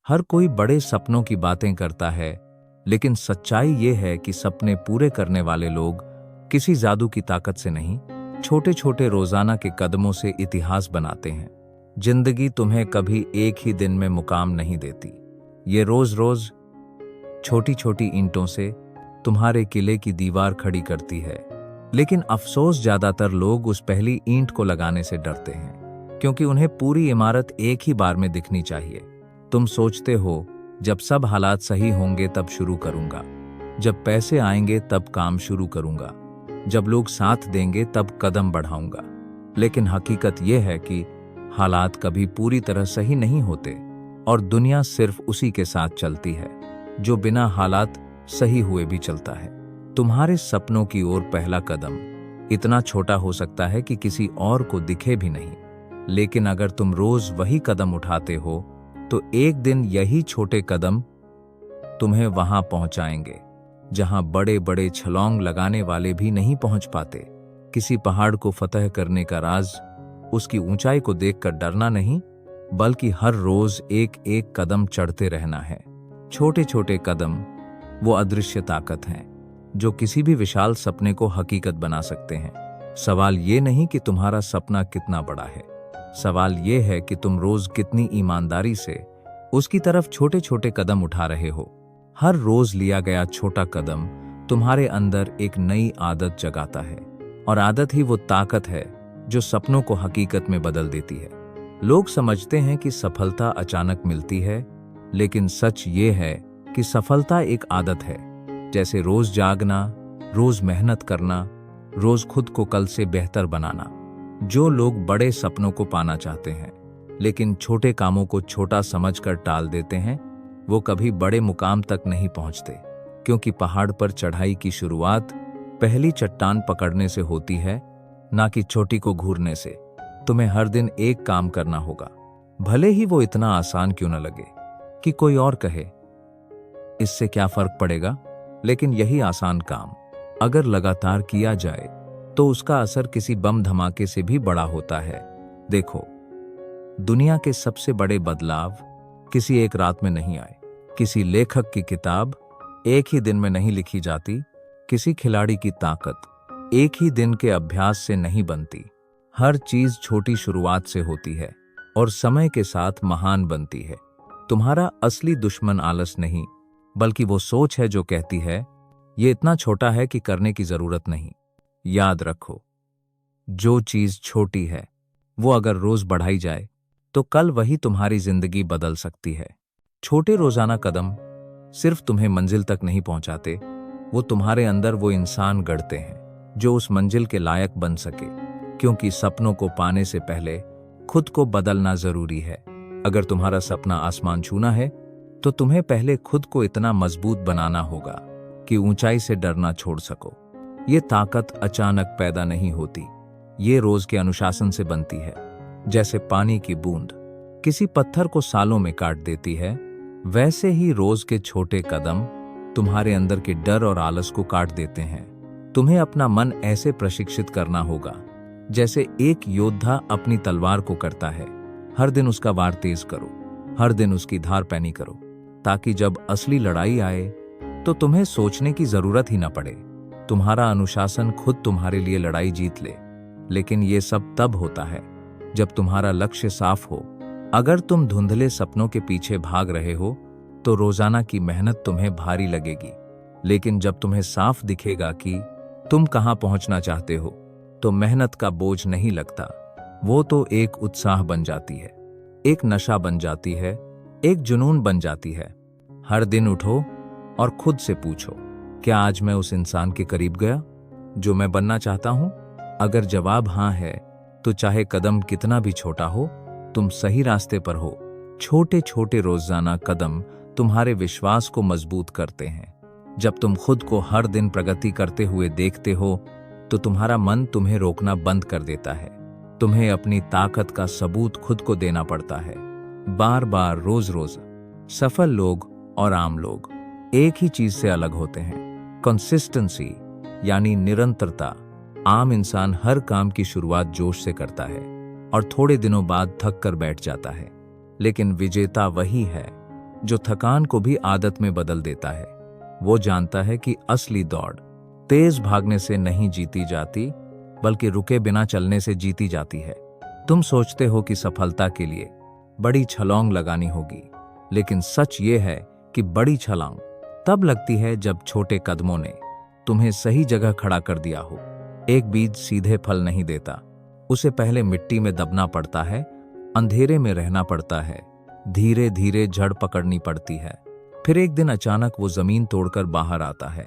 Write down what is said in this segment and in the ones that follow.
हर कोई बड़े सपनों की बातें करता है, लेकिन सच्चाई ये है कि सपने पूरे करने वाले लोग किसी जादू की ताकत से नहीं, छोटे छोटे रोजाना के कदमों से इतिहास बनाते हैं। जिंदगी तुम्हें कभी एक ही दिन में मुकाम नहीं देती। ये रोज रोज छोटी छोटी ईंटों से तुम्हारे किले की दीवार खड़ी करती है। लेकिन अफसोस, ज्यादातर लोग उस पहली ईंट को लगाने से डरते हैं, क्योंकि उन्हें पूरी इमारत एक ही बार में दिखनी चाहिए। तुम सोचते हो, जब सब हालात सही होंगे तब शुरू करूंगा, जब पैसे आएंगे तब काम शुरू करूंगा, जब लोग साथ देंगे तब कदम बढ़ाऊंगा। लेकिन हकीकत यह है कि हालात कभी पूरी तरह सही नहीं होते, और दुनिया सिर्फ उसी के साथ चलती है जो बिना हालात सही हुए भी चलता है। तुम्हारे सपनों की ओर पहला कदम इतना छोटा हो सकता है कि किसी और को दिखे भी नहीं, लेकिन अगर तुम रोज वही कदम उठाते हो तो एक दिन यही छोटे कदम तुम्हें वहां पहुंचाएंगे जहां बड़े बड़े छलांग लगाने वाले भी नहीं पहुंच पाते। किसी पहाड़ को फतह करने का राज उसकी ऊंचाई को देखकर डरना नहीं, बल्कि हर रोज एक एक कदम चढ़ते रहना है। छोटे छोटे कदम वो अदृश्य ताकत हैं जो किसी भी विशाल सपने को हकीकत बना सकते हैं। सवाल ये नहीं कि तुम्हारा सपना कितना बड़ा है, सवाल ये है कि तुम रोज कितनी ईमानदारी से उसकी तरफ छोटे छोटे कदम उठा रहे हो। हर रोज लिया गया छोटा कदम तुम्हारे अंदर एक नई आदत जगाता है, और आदत ही वो ताकत है जो सपनों को हकीकत में बदल देती है। लोग समझते हैं कि सफलता अचानक मिलती है, लेकिन सच ये है कि सफलता एक आदत है, जैसे रोज जागना, रोज मेहनत करना, रोज खुद को कल से बेहतर बनाना। जो लोग बड़े सपनों को पाना चाहते हैं लेकिन छोटे कामों को छोटा समझकर टाल देते हैं, वो कभी बड़े मुकाम तक नहीं पहुंचते, क्योंकि पहाड़ पर चढ़ाई की शुरुआत पहली चट्टान पकड़ने से होती है, ना कि चोटी को घूरने से। तुम्हें हर दिन एक काम करना होगा, भले ही वो इतना आसान क्यों न लगे कि कोई और कहे इससे क्या फर्क पड़ेगा, लेकिन यही आसान काम अगर लगातार किया जाए तो उसका असर किसी बम धमाके से भी बड़ा होता है। देखो, दुनिया के सबसे बड़े बदलाव किसी एक रात में नहीं आए। किसी लेखक की किताब एक ही दिन में नहीं लिखी जाती, किसी खिलाड़ी की ताकत एक ही दिन के अभ्यास से नहीं बनती। हर चीज छोटी शुरुआत से होती है और समय के साथ महान बनती है। तुम्हारा असली दुश्मन आलस नहीं, बल्कि वो सोच है जो कहती है ये इतना छोटा है कि करने की जरूरत नहीं। याद रखो, जो चीज छोटी है वो अगर रोज बढ़ाई जाए तो कल वही तुम्हारी जिंदगी बदल सकती है। छोटे रोजाना कदम सिर्फ तुम्हें मंजिल तक नहीं पहुंचाते, वो तुम्हारे अंदर वो इंसान गढ़ते हैं जो उस मंजिल के लायक बन सके। क्योंकि सपनों को पाने से पहले खुद को बदलना जरूरी है। अगर तुम्हारा सपना आसमान छूना है तो तुम्हें पहले खुद को इतना मजबूत बनाना होगा कि ऊंचाई से डरना छोड़ सको। ये ताकत अचानक पैदा नहीं होती, ये रोज के अनुशासन से बनती है। जैसे पानी की बूंद किसी पत्थर को सालों में काट देती है, वैसे ही रोज के छोटे कदम तुम्हारे अंदर के डर और आलस को काट देते हैं। तुम्हें अपना मन ऐसे प्रशिक्षित करना होगा जैसे एक योद्धा अपनी तलवार को करता है। हर दिन उसका वार तेज करो, हर दिन उसकी धार पैनी करो, ताकि जब असली लड़ाई आए तो तुम्हें सोचने की जरूरत ही न पड़े। तुम्हारा अनुशासन खुद तुम्हारे लिए लड़ाई जीत ले। लेकिन ये सब तब होता है जब तुम्हारा लक्ष्य साफ हो। अगर तुम धुंधले सपनों के पीछे भाग रहे हो तो रोजाना की मेहनत तुम्हें भारी लगेगी, लेकिन जब तुम्हें साफ दिखेगा कि तुम कहां पहुंचना चाहते हो तो मेहनत का बोझ नहीं लगता। वो तो एक उत्साह बन जाती है, एक नशा बन जाती है, एक जुनून बन जाती है। हर दिन उठो और खुद से पूछो, क्या आज मैं उस इंसान के करीब गया जो मैं बनना चाहता हूं? अगर जवाब हां है तो चाहे कदम कितना भी छोटा हो, तुम सही रास्ते पर हो। छोटे छोटे रोजाना कदम तुम्हारे विश्वास को मजबूत करते हैं। जब तुम खुद को हर दिन प्रगति करते हुए देखते हो तो तुम्हारा मन तुम्हें रोकना बंद कर देता है। तुम्हें अपनी ताकत का सबूत खुद को देना पड़ता है, बार बार, रोज रोज। सफल लोग और आम लोग एक ही चीज से अलग होते हैं, कंसिस्टेंसी यानी निरंतरता। आम इंसान हर काम की शुरुआत जोश से करता है और थोड़े दिनों बाद थक कर बैठ जाता है, लेकिन विजेता वही है जो थकान को भी आदत में बदल देता है। वो जानता है कि असली दौड़ तेज भागने से नहीं जीती जाती, बल्कि रुके बिना चलने से जीती जाती है। तुम सोचते हो कि सफलता के लिए बड़ी छलांग लगानी होगी, लेकिन सच ये है कि बड़ी छलांग तब लगती है जब छोटे कदमों ने तुम्हें सही जगह खड़ा कर दिया हो। एक बीज सीधे फल नहीं देता, उसे पहले मिट्टी में दबना पड़ता है, अंधेरे में रहना पड़ता है, धीरे धीरे जड़ पकड़नी पड़ती है। फिर एक दिन अचानक वो जमीन तोड़कर बाहर आता है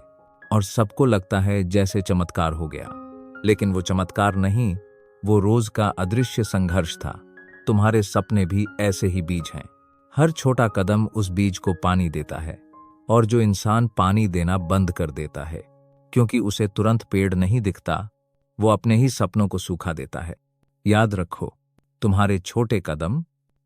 और सबको लगता है जैसे चमत्कार हो गया। लेकिन वो चमत्कार नहीं, वो रोज का अदृश्य संघर्ष था। तुम्हारे सपने भी ऐसे ही बीज हैं। हर छोटा कदम उस बीज को पानी देता है, और जो इंसान पानी देना बंद कर देता है क्योंकि उसे तुरंत पेड़ नहीं दिखता, वो अपने ही सपनों को सूखा देता है। याद रखो, तुम्हारे छोटे कदम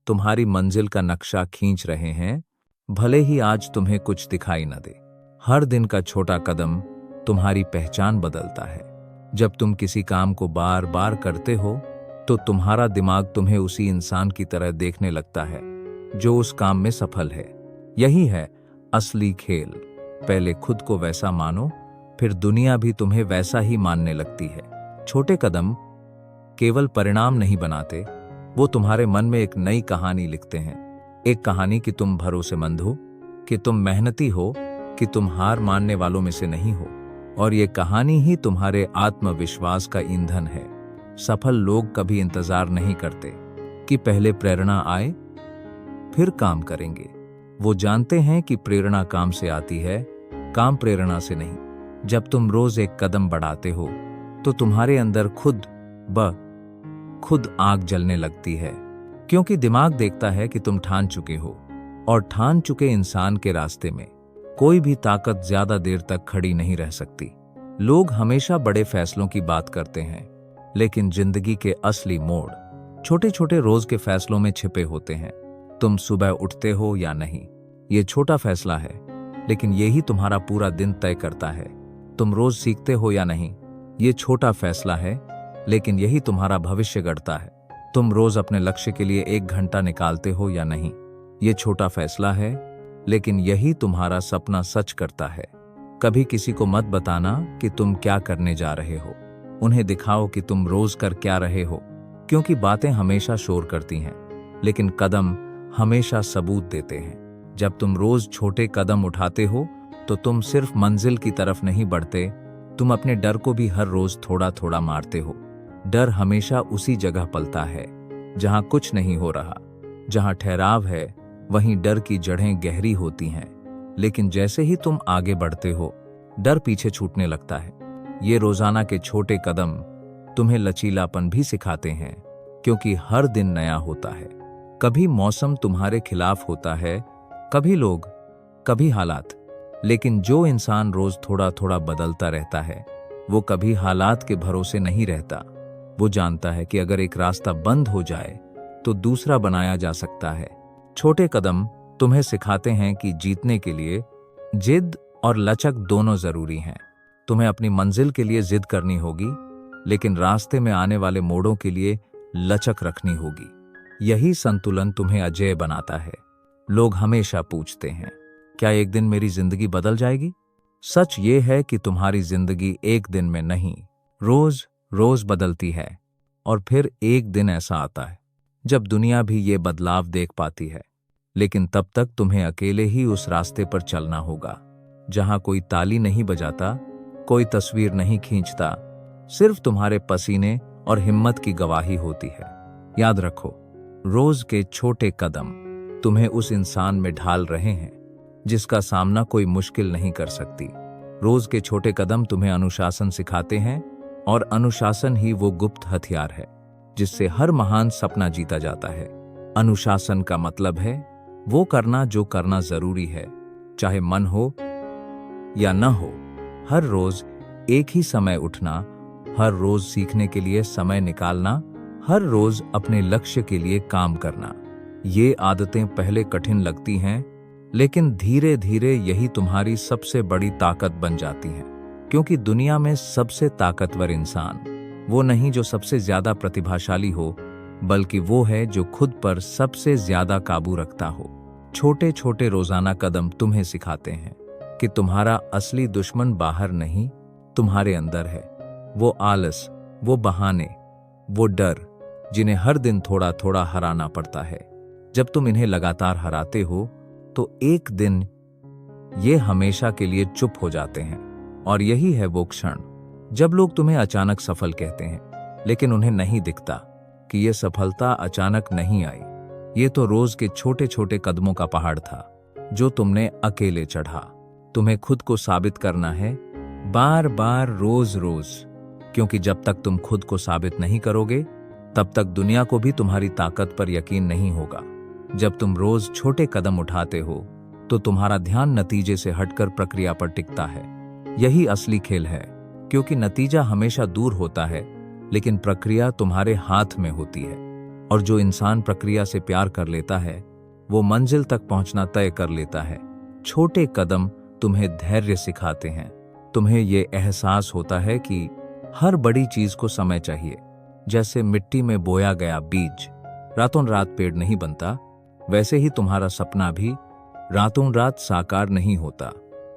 तुम्हारी मंजिल का नक्शा खींच रहे हैं, भले ही आज तुम्हें कुछ दिखाई न दे। हर दिन का छोटा कदम तुम्हारी पहचान बदलता है। जब तुम किसी काम को बार बार करते हो तो तुम्हारा दिमाग तुम्हें उसी इंसान की तरह देखने लगता है जो उस काम में सफल है। यही है असली खेल। पहले खुद को वैसा मानो, फिर दुनिया भी तुम्हें वैसा ही मानने लगती है। छोटे कदम केवल परिणाम नहीं बनाते, वो तुम्हारे मन में एक नई कहानी लिखते हैं। एक कहानी कि तुम भरोसेमंद हो, कि तुम मेहनती हो, कि तुम हार मानने वालों में से नहीं हो। और ये कहानी ही तुम्हारे आत्मविश्वास का ईंधन है। सफल लोग कभी इंतजार नहीं करते कि पहले प्रेरणा आए फिर काम करेंगे। वो जानते हैं कि प्रेरणा काम से आती है, काम प्रेरणा से नहीं। जब तुम रोज एक कदम बढ़ाते हो तो तुम्हारे अंदर खुद आग जलने लगती है, क्योंकि दिमाग देखता है कि तुम ठान चुके हो, और ठान चुके इंसान के रास्ते में कोई भी ताकत ज्यादा देर तक खड़ी नहीं रह सकती। लोग हमेशा बड़े फैसलों की बात करते हैं, लेकिन जिंदगी के असली मोड़ छोटे छोटे रोज के फैसलों में छिपे होते हैं। तुम सुबह उठते हो या नहीं, ये छोटा फैसला है, लेकिन यही तुम्हारा पूरा दिन तय करता है। तुम रोज सीखते हो या नहीं, ये छोटा फैसला है, लेकिन यही तुम्हारा भविष्य गढ़ता है। तुम रोज अपने लक्ष्य के लिए 1 घंटा निकालते हो या नहीं, ये छोटा फैसला है, लेकिन यही तुम्हारा सपना सच करता है। कभी किसी को मत बताना कि तुम क्या करने जा रहे हो, उन्हें दिखाओ कि तुम रोज कर क्या रहे हो, क्योंकि बातें हमेशा शोर करती हैं, लेकिन कदम हमेशा सबूत देते हैं। जब तुम रोज छोटे कदम उठाते हो तो तुम सिर्फ मंजिल की तरफ नहीं बढ़ते, तुम अपने डर को भी हर रोज थोड़ा थोड़ा मारते हो। डर हमेशा उसी जगह पलता है जहां कुछ नहीं हो रहा। जहां ठहराव है वहीं डर की जड़ें गहरी होती हैं, लेकिन जैसे ही तुम आगे बढ़ते हो डर पीछे छूटने लगता है। ये रोजाना के छोटे कदम तुम्हें लचीलापन भी सिखाते हैं, क्योंकि हर दिन नया होता है। कभी मौसम तुम्हारे खिलाफ होता है, कभी लोग, कभी हालात, लेकिन जो इंसान रोज थोड़ा थोड़ा बदलता रहता है वो कभी हालात के भरोसे नहीं रहता। वो जानता है कि अगर एक रास्ता बंद हो जाए तो दूसरा बनाया जा सकता है। छोटे कदम तुम्हें सिखाते हैं कि जीतने के लिए जिद और लचक दोनों जरूरी हैं। तुम्हें अपनी मंजिल के लिए जिद करनी होगी, लेकिन रास्ते में आने वाले मोड़ों के लिए लचक रखनी होगी। यही संतुलन तुम्हें अजेय बनाता है। लोग हमेशा पूछते हैं, क्या एक दिन मेरी जिंदगी बदल जाएगी? सच ये है कि तुम्हारी जिंदगी एक दिन में नहीं, रोज रोज बदलती है। और फिर एक दिन ऐसा आता है जब दुनिया भी ये बदलाव देख पाती है, लेकिन तब तक तुम्हें अकेले ही उस रास्ते पर चलना होगा जहां कोई ताली नहीं बजाता, कोई तस्वीर नहीं खींचता, सिर्फ तुम्हारे पसीने और हिम्मत की गवाही होती है। याद रखो, रोज के छोटे कदम तुम्हें उस इंसान में ढाल रहे हैं जिसका सामना कोई मुश्किल नहीं कर सकती। रोज के छोटे कदम तुम्हें अनुशासन सिखाते हैं, और अनुशासन ही वो गुप्त हथियार है जिससे हर महान सपना जीता जाता है। अनुशासन का मतलब है वो करना जो करना जरूरी है, चाहे मन हो या न हो। हर रोज एक ही समय उठना, हर रोज सीखने के लिए समय निकालना, हर रोज अपने लक्ष्य के लिए काम करना। ये आदतें पहले कठिन लगती हैं, लेकिन धीरे धीरे यही तुम्हारी सबसे बड़ी ताकत बन जाती हैं। क्योंकि दुनिया में सबसे ताकतवर इंसान वो नहीं जो सबसे ज्यादा प्रतिभाशाली हो, बल्कि वो है जो खुद पर सबसे ज्यादा काबू रखता हो। छोटे छोटे रोजाना कदम तुम्हें सिखाते हैं कि तुम्हारा असली दुश्मन बाहर नहीं, तुम्हारे अंदर है। वो आलस, वो बहाने, वो डर जिन्हें हर दिन थोड़ा थोड़ा हराना पड़ता है। जब तुम इन्हें लगातार हराते हो तो एक दिन ये हमेशा के लिए चुप हो जाते हैं। और यही है वो क्षण जब लोग तुम्हें अचानक सफल कहते हैं, लेकिन उन्हें नहीं दिखता कि ये सफलता अचानक नहीं आई। ये तो रोज के छोटे छोटे कदमों का पहाड़ था जो तुमने अकेले चढ़ा। तुम्हें खुद को साबित करना है, बार बार, रोज रोज, क्योंकि जब तक तुम खुद को साबित नहीं करोगे तब तक दुनिया को भी तुम्हारी ताकत पर यकीन नहीं होगा। जब तुम रोज छोटे कदम उठाते हो तो तुम्हारा ध्यान नतीजे से हटकर प्रक्रिया पर टिकता है। यही असली खेल है, क्योंकि नतीजा हमेशा दूर होता है लेकिन प्रक्रिया तुम्हारे हाथ में होती है। और जो इंसान प्रक्रिया से प्यार कर लेता है वो मंजिल तक पहुंचना तय कर लेता है। छोटे कदम तुम्हें धैर्य सिखाते हैं। तुम्हें ये एहसास होता है कि हर बड़ी चीज को समय चाहिए। जैसे मिट्टी में बोया गया बीज रातों रात पेड़ नहीं बनता, वैसे ही तुम्हारा सपना भी रातों रात साकार नहीं होता।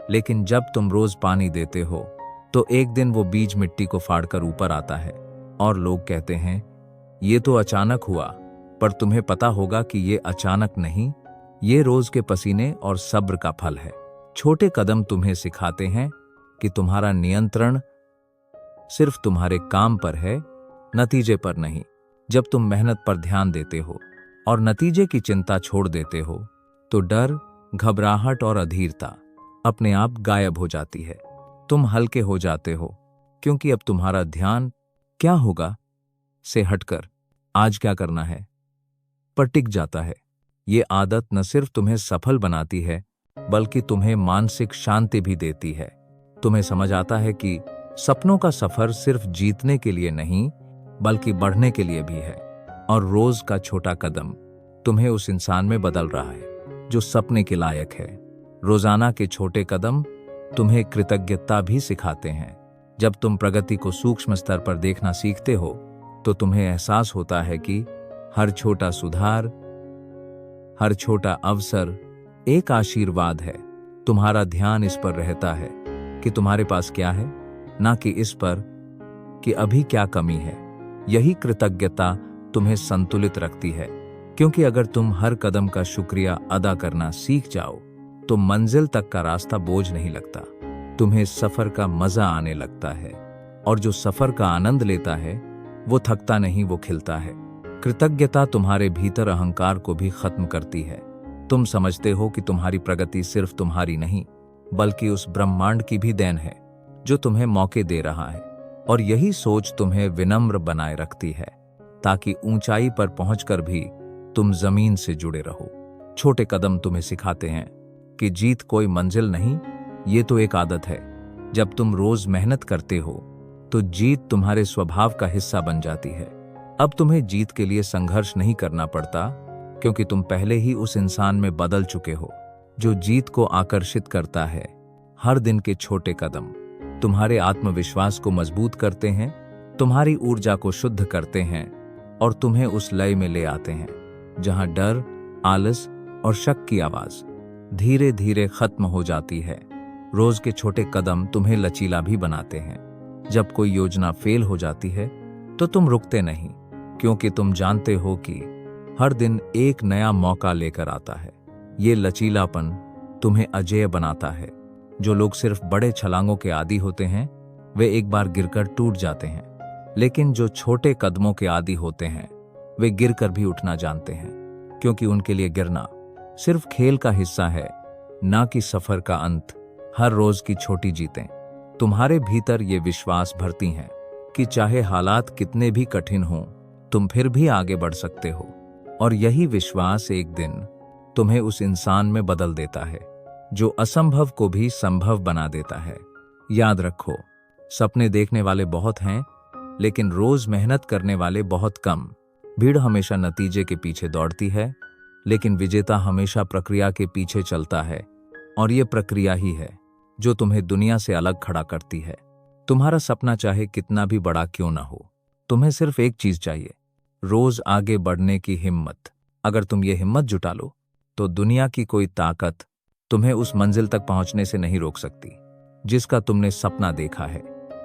लेकिन जब तुम रोज पानी देते हो तो एक दिन वो बीज मिट्टी को फाड़कर ऊपर आता है। और लोग कहते हैं ये तो अचानक हुआ, पर तुम्हें पता होगा कि ये अचानक नहीं, ये रोज के पसीने और सब्र का फल है। छोटे कदम तुम्हें सिखाते हैं कि तुम्हारा नियंत्रण सिर्फ तुम्हारे काम पर है, नतीजे पर नहीं। जब तुम मेहनत पर ध्यान देते हो और नतीजे की चिंता छोड़ देते हो तो डर, घबराहट और अधीरता अपने आप गायब हो जाती है। तुम हल्के हो जाते हो क्योंकि अब तुम्हारा ध्यान क्या होगा से हटकर आज क्या करना है पर टिक जाता है। ये आदत न सिर्फ तुम्हें सफल बनाती है बल्कि तुम्हें मानसिक शांति भी देती है। तुम्हें समझ आता है कि सपनों का सफर सिर्फ जीतने के लिए नहीं बल्कि बढ़ने के लिए भी है। और रोज का छोटा कदम तुम्हें उस इंसान में बदल रहा है जो सपने के लायक है। रोजाना के छोटे कदम तुम्हें कृतज्ञता भी सिखाते हैं। जब तुम प्रगति को सूक्ष्म स्तर पर देखना सीखते हो तो तुम्हें एहसास होता है कि हर छोटा सुधार, हर छोटा अवसर एक आशीर्वाद है। तुम्हारा ध्यान इस पर रहता है कि तुम्हारे पास क्या है, ना कि इस पर कि अभी क्या कमी है। यही कृतज्ञता तुम्हें संतुलित रखती है, क्योंकि अगर तुम हर कदम का शुक्रिया अदा करना सीख जाओ तो मंजिल तक का रास्ता बोझ नहीं लगता, तुम्हें सफर का मजा आने लगता है। और जो सफर का आनंद लेता है वो थकता नहीं, वो खिलता है। कृतज्ञता तुम्हारे भीतर अहंकार को भी खत्म करती है। तुम समझते हो कि तुम्हारी प्रगति सिर्फ तुम्हारी नहीं बल्कि उस ब्रह्मांड की भी देन है जो तुम्हें मौके दे रहा है। और यही सोच तुम्हें विनम्र बनाए रखती है ताकि ऊंचाई पर पहुंचकर भी तुम जमीन से जुड़े रहो। छोटे कदम तुम्हें सिखाते हैं कि जीत कोई मंजिल नहीं, ये तो एक आदत है। जब तुम रोज मेहनत करते हो तो जीत तुम्हारे स्वभाव का हिस्सा बन जाती है। अब तुम्हें जीत के लिए संघर्ष नहीं करना पड़ता, क्योंकि तुम पहले ही उस इंसान में बदल चुके हो जो जीत को आकर्षित करता है। हर दिन के छोटे कदम तुम्हारे आत्मविश्वास को मजबूत करते हैं, तुम्हारी ऊर्जा को शुद्ध करते हैं और तुम्हें उस लय में ले आते हैं जहां डर, आलस और शक की आवाज धीरे धीरे खत्म हो जाती है। रोज के छोटे कदम तुम्हें लचीला भी बनाते हैं। जब कोई योजना फेल हो जाती है तो तुम रुकते नहीं, क्योंकि तुम जानते हो कि हर दिन एक नया मौका लेकर आता है। ये लचीलापन तुम्हें अजेय बनाता है। जो लोग सिर्फ बड़े छलांगों के आदी होते हैं वे एक बार गिरकर टूट जाते हैं, लेकिन जो छोटे कदमों के आदी होते हैं वे गिरकर भी उठना जानते हैं, क्योंकि उनके लिए गिरना सिर्फ खेल का हिस्सा है, ना कि सफर का अंत। हर रोज की छोटी जीतें तुम्हारे भीतर ये विश्वास भरती हैं कि चाहे हालात कितने भी कठिन हों तुम फिर भी आगे बढ़ सकते हो। और यही विश्वास एक दिन तुम्हें उस इंसान में बदल देता है जो असंभव को भी संभव बना देता है। याद रखो, सपने देखने वाले बहुत हैं लेकिन रोज मेहनत करने वाले बहुत कम। भीड़ हमेशा नतीजे के पीछे दौड़ती है, लेकिन विजेता हमेशा प्रक्रिया के पीछे चलता है। और ये प्रक्रिया ही है जो तुम्हें दुनिया से अलग खड़ा करती है। तुम्हारा सपना चाहे कितना भी बड़ा क्यों ना हो, तुम्हें सिर्फ एक चीज चाहिए, रोज आगे बढ़ने की हिम्मत। अगर तुम ये हिम्मत जुटा लो तो दुनिया की कोई ताकत तुम्हें उस मंजिल तक पहुंचने से नहीं रोक सकती जिसका तुमने सपना देखा है।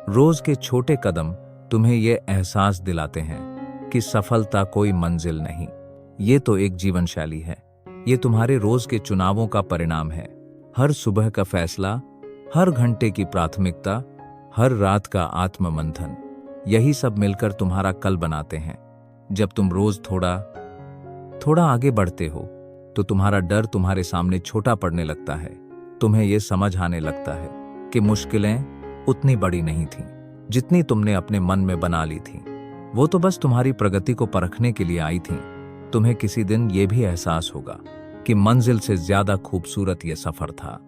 रोज के छोटे कदम तुम्हें यह एहसास दिलाते हैं कि सफलता कोई मंजिल नहीं, ये तो एक जीवन शैली है। ये तुम्हारे रोज के चुनावों का परिणाम है। हर सुबह का फैसला, हर घंटे की प्राथमिकता, हर रात का आत्ममंथन, यही सब मिलकर तुम्हारा कल बनाते हैं। जब तुम रोज थोड़ा थोड़ा आगे बढ़ते हो तो तुम्हारा डर तुम्हारे सामने छोटा पड़ने लगता है। तुम्हें यह समझ आने लगता है कि मुश्किलें उतनी बड़ी नहीं थीं जितनी तुमने अपने मन में बना ली थी। वो तो बस तुम्हारी प्रगति को परखने के लिए आई थीं। तुम्हें किसी दिन यह भी एहसास होगा कि मंजिल से ज्यादा खूबसूरत यह सफर था,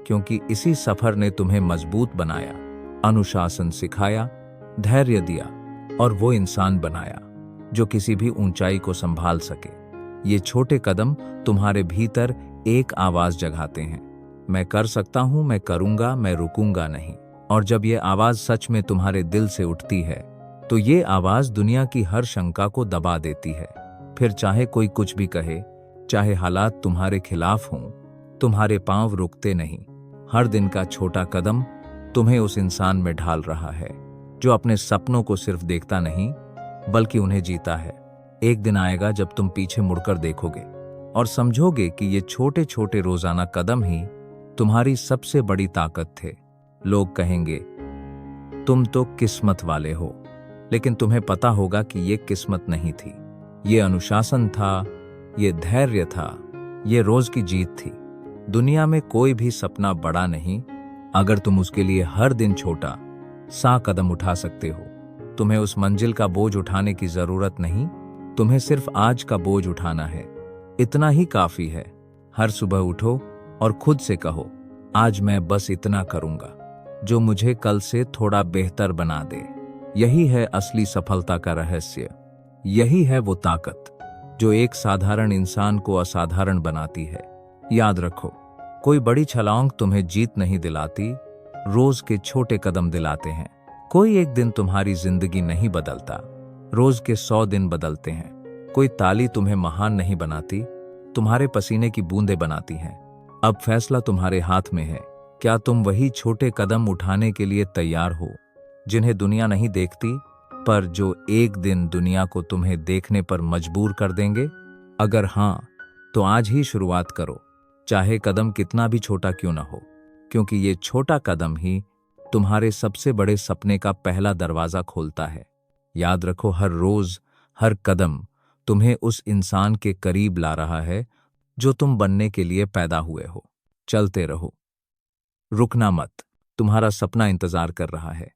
क्योंकि इसी सफर ने तुम्हें मजबूत बनाया, अनुशासन सिखाया, धैर्य दिया और वो इंसान बनाया जो किसी भी ऊंचाई को संभाल सके। ये छोटे कदम तुम्हारे भीतर एक आवाज जगाते हैं, मैं कर सकता हूं, मैं करूंगा, मैं रुकूंगा नहीं। और जब ये आवाज सच में तुम्हारे दिल से उठती है तो ये आवाज दुनिया की हर शंका को दबा देती है। फिर चाहे कोई कुछ भी कहे, चाहे हालात तुम्हारे खिलाफ हों, तुम्हारे पांव रुकते नहीं। हर दिन का छोटा कदम तुम्हें उस इंसान में ढाल रहा है जो अपने सपनों को सिर्फ देखता नहीं बल्कि उन्हें जीता है। एक दिन आएगा जब तुम पीछे मुड़कर देखोगे और समझोगे कि ये छोटे छोटे रोजाना कदम ही तुम्हारी सबसे बड़ी ताकत थे। लोग कहेंगे तुम तो किस्मत वाले हो, लेकिन तुम्हें पता होगा कि ये किस्मत नहीं थी, ये अनुशासन था, ये धैर्य था, ये रोज की जीत थी। दुनिया में कोई भी सपना बड़ा नहीं अगर तुम उसके लिए हर दिन छोटा सा कदम उठा सकते हो। तुम्हें उस मंजिल का बोझ उठाने की जरूरत नहीं, तुम्हें सिर्फ आज का बोझ उठाना है। इतना ही काफी है। हर सुबह उठो और खुद से कहो, आज मैं बस इतना करूंगा जो मुझे कल से थोड़ा बेहतर बना दे। यही है असली सफलता का रहस्य। यही है वो ताकत जो एक साधारण इंसान को असाधारण बनाती है। याद रखो, कोई बड़ी छलांग तुम्हें जीत नहीं दिलाती, रोज के छोटे कदम दिलाते हैं। कोई एक दिन तुम्हारी जिंदगी नहीं बदलता, रोज के 100 दिन बदलते हैं। कोई ताली तुम्हें महान नहीं बनाती, तुम्हारे पसीने की बूंदें बनाती हैं। अब फैसला तुम्हारे हाथ में है। क्या तुम वही छोटे कदम उठाने के लिए तैयार हो जिन्हें दुनिया नहीं देखती, पर जो एक दिन दुनिया को तुम्हें देखने पर मजबूर कर देंगे? अगर हां, तो आज ही शुरुआत करो, चाहे कदम कितना भी छोटा क्यों ना हो, क्योंकि ये छोटा कदम ही तुम्हारे सबसे बड़े सपने का पहला दरवाजा खोलता है। याद रखो, हर रोज, हर कदम तुम्हें उस इंसान के करीब ला रहा है जो तुम बनने के लिए पैदा हुए हो। चलते रहो, रुकना मत, तुम्हारा सपना इंतजार कर रहा है।